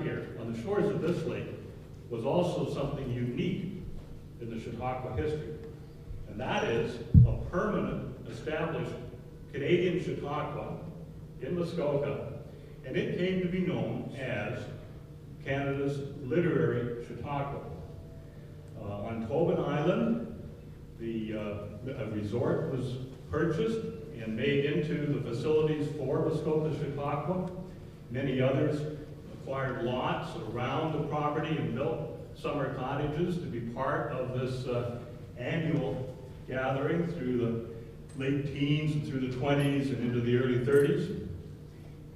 here on the shores of this lake was also something unique in the Chautauqua history. And that is a permanent, established Canadian Chautauqua in Muskoka. And it came to be known as Canada's literary Chautauqua. On Tobin Island, a resort was purchased and made into the facilities for Muskoka Chautauqua. Many others acquired lots around the property and built summer cottages to be part of this annual gathering through the late teens and through the 20s and into the early 30s.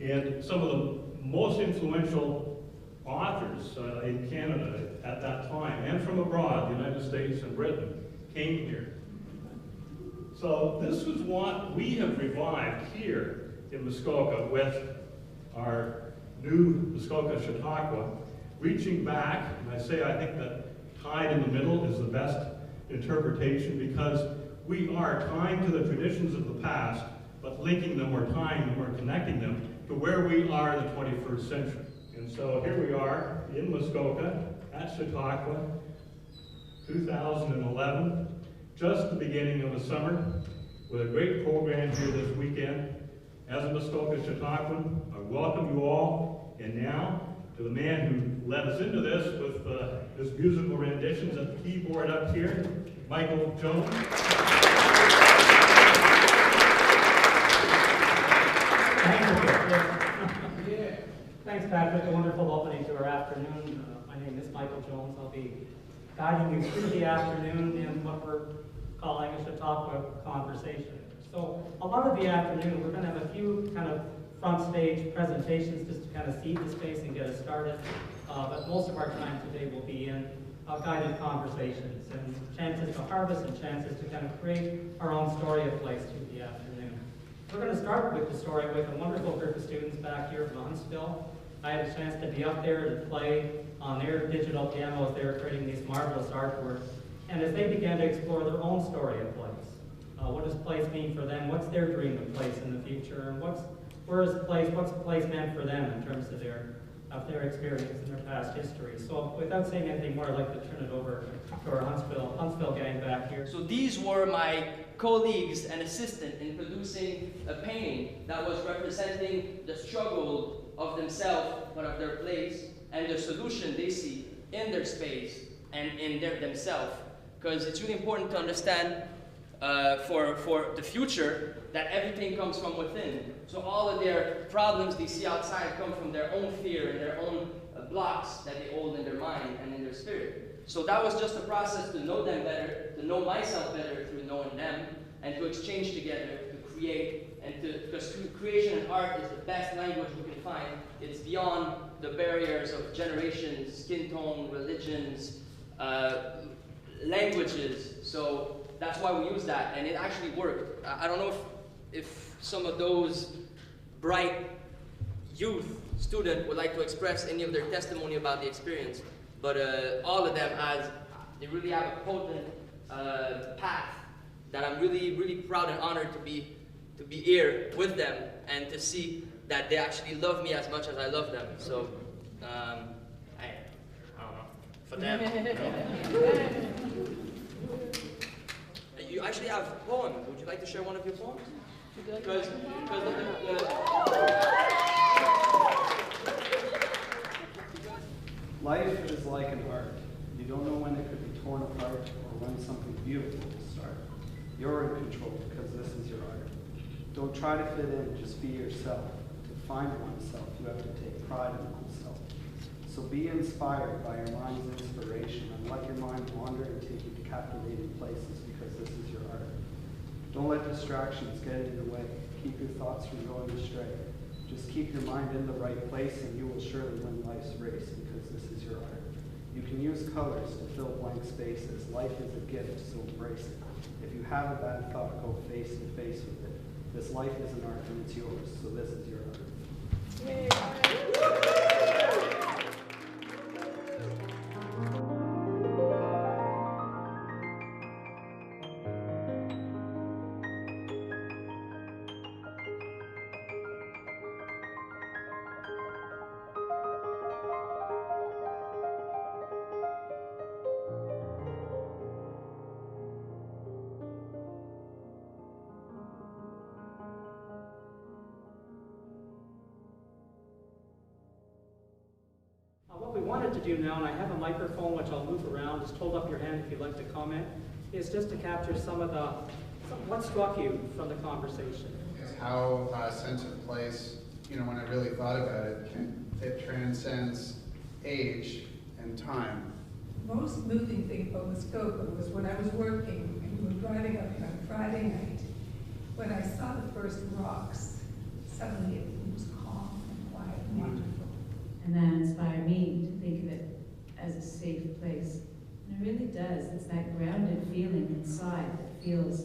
And some of the most influential authors in Canada at that time, and from abroad, the United States and Britain, came here. So this was what we have revived here in Muskoka with our new Muskoka Chautauqua, reaching back, and I think that tied in the middle is the best interpretation, because we are tying to the traditions of the past, but linking them or tying them or connecting them to where we are in the 21st century. And so here we are in Muskoka at Chautauqua, 2011, just the beginning of the summer, with a great program here this weekend. As a Muskoka Chautauquan, I welcome you all, and now to the man who led us into this with his musical renditions at the keyboard up here, Michael Jones. Thanks, Patrick. A wonderful opening to our afternoon. My name is Michael Jones. I'll be guiding you through the afternoon in what we're calling a Chautauqua conversation. So a lot of the afternoon, we're going to have a few kind of front stage presentations just to kind of seed the space and get us started. But most of our time today will be in guided conversations and chances to harvest and chances to kind of create our own story of place through the afternoon. We're going to start with the story with a wonderful group of students back here from Huntsville. I had a chance to be up there to play on their digital pianos. They were creating these marvelous artworks. And as they began to explore their own story of place, what does place mean for them? What's their dream of place in the future? And what's place meant for them in terms of their experience and their past history? So without saying anything more, I'd like to turn it over to our Huntsville gang back here. So these were my colleagues and assistant in producing a painting that was representing the struggle of themselves, but of their place, and the solution they see in their space and in themselves. Because it's really important to understand for the future that everything comes from within. So all of their problems they see outside come from their own fear and their own blocks that they hold in their mind and in their spirit. So that was just a process to know them better, to know myself better through knowing them, and to exchange together, to create, and because creation and art is the best language we can find. It's beyond the barriers of generations, skin tone, religions, languages. So that's why we use that, and it actually worked. I don't know if some of those bright youth students would like to express any of their testimony about the experience, but all of them they really have a potent path that I'm really, really proud and honored to be here with them and to see that they actually love me as much as I love them. So I don't know, for them. You actually have poems. Would you like to share one of your poems? Because life is like an art. You don't know when it could be torn apart or when something beautiful will start. You're in control because this is your art. Don't try to fit in, just be yourself. To find oneself, you have to take pride in oneself. So be inspired by your mind's inspiration and let your mind wander and take you to captivating places because this is your art. Don't let distractions get in your way. Keep your thoughts from going astray. Just keep your mind in the right place and you will surely win life's race because this is your art. You can use colors to fill blank spaces. Life is a gift, so embrace it. If you have a bad thought, go face to face with it. This life is an art and it's yours, so this is your art. wanted to do now, and I have a microphone which I'll move around, just hold up your hand if you'd like to comment, is just to capture what struck you from the conversation. How a sense of place, when I really thought about it, it transcends age and time. Most moving thing about Muskoka was when I was working and we were driving up here on Friday night, when I saw the first rocks, suddenly it was calm and quiet and wonderful. And that inspired me to think of it as a safe place. And it really does. It's that grounded feeling inside that feels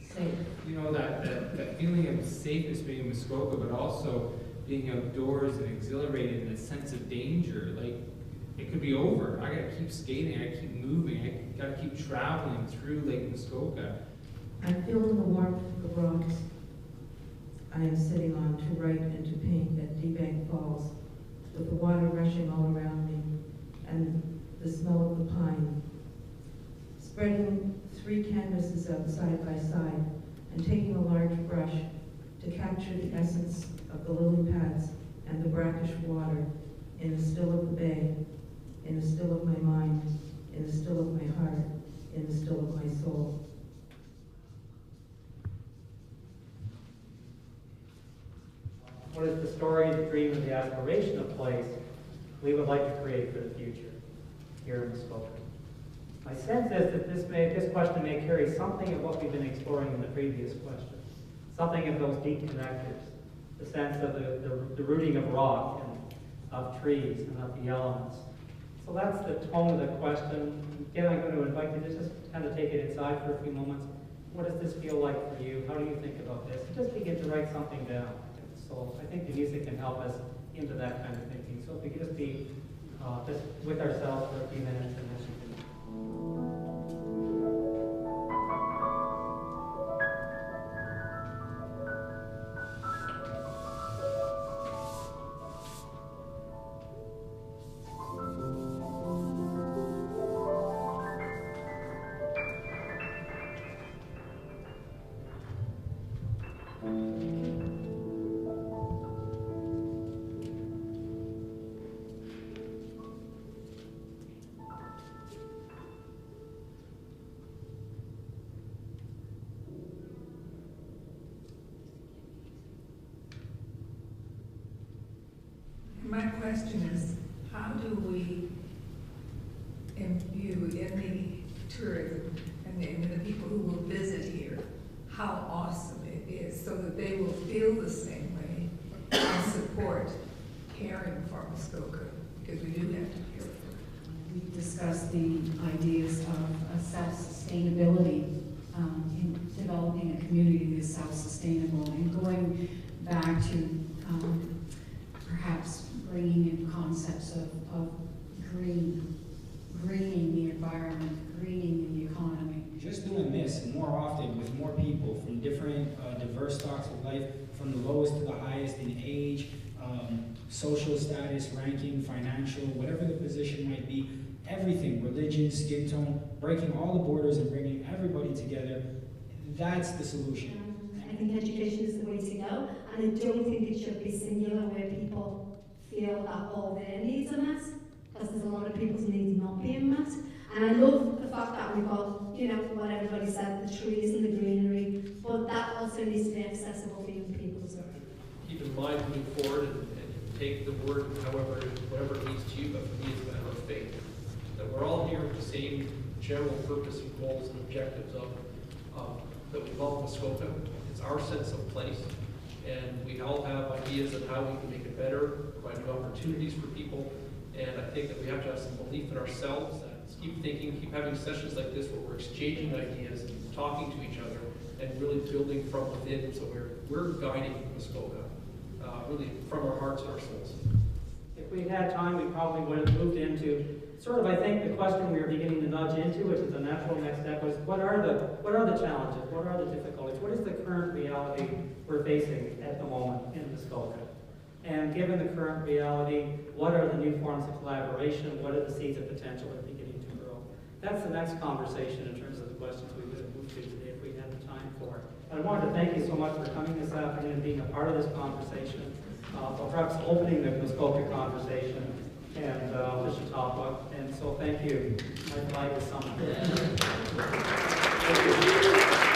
safe. That feeling of safeness being in Muskoka, but also being outdoors and exhilarated and a sense of danger. Like, it could be over. I gotta keep skating, I keep moving, I gotta keep traveling through Lake Muskoka. I'm feeling the warmth of the rocks I am sitting on to write and to paint at Debank Falls, with the water rushing all around me and the smell of the pine. Spreading 3 canvases out side by side and taking a large brush to capture the essence of the lily pads and the brackish water in the still of the bay, in the still of my mind, in the still of my heart, in the still of my soul. What is the story, the dream, and the aspiration of place we would like to create for the future here in Muskoka? My sense is that this question may carry something of what we've been exploring in the previous question, something of those deep connectors, the sense of the rooting of rock and of trees and of the elements. So that's the tone of the question. Again, I'm going to invite you to just kind of take it inside for a few moments. What does this feel like for you? How do you think about this? Just begin to write something down. So I think the music can help us into that kind of thinking. So if we could just be just with ourselves for a few minutes and then you can. My question is, how do we imbue in the tourism and in the people who will visit here how awesome it is so that they will feel the same way and support caring for Muskoka, because we do have to care for it. We discussed the ideas of self-sustainability in developing a community that is self-sustainable and going back to perhaps bringing in concepts of greening the environment, greening the economy. Just doing this more often with more people from different diverse stalks of life, from the lowest to the highest in age, social status, ranking, financial, whatever the position might be, everything, religion, skin tone, breaking all the borders and bringing everybody together, that's the solution. I think education is the way to go, and I don't think it should be singular where people feel that all their needs are met, because there's a lot of people's needs not being met. And I love the fact that we've got, what everybody said, the trees and the greenery, but that also needs to be accessible for young people as well. Keep in mind moving forward and take the word whatever it means to you, but for me it's a matter of faith. That we're all here with the same general purpose and goals and objectives of that we call Muskoka. It's our sense of place, and we all have ideas on how we can make it better, provide new opportunities for people, and I think that we have to have some belief in ourselves, keep thinking, keep having sessions like this where we're exchanging ideas, talking to each other, and really building from within, so we're guiding Muskoka, really from our hearts and our souls. If we had time, we probably would have moved into sort of, I think, the question we were beginning to nudge into, which is the natural next step, was what are the challenges? What are the difficulties? What is the current reality we're facing at the moment in Muskoka? And given the current reality, what are the new forms of collaboration? What are the seeds of potential that are beginning to grow? That's the next conversation in terms of the questions we would have moved to today if we had the time for it. And I wanted to thank you so much for coming this afternoon and being a part of this conversation, for perhaps opening the Muskoka conversation and to Chautauqua. And so thank you. My flag is something. Thank you.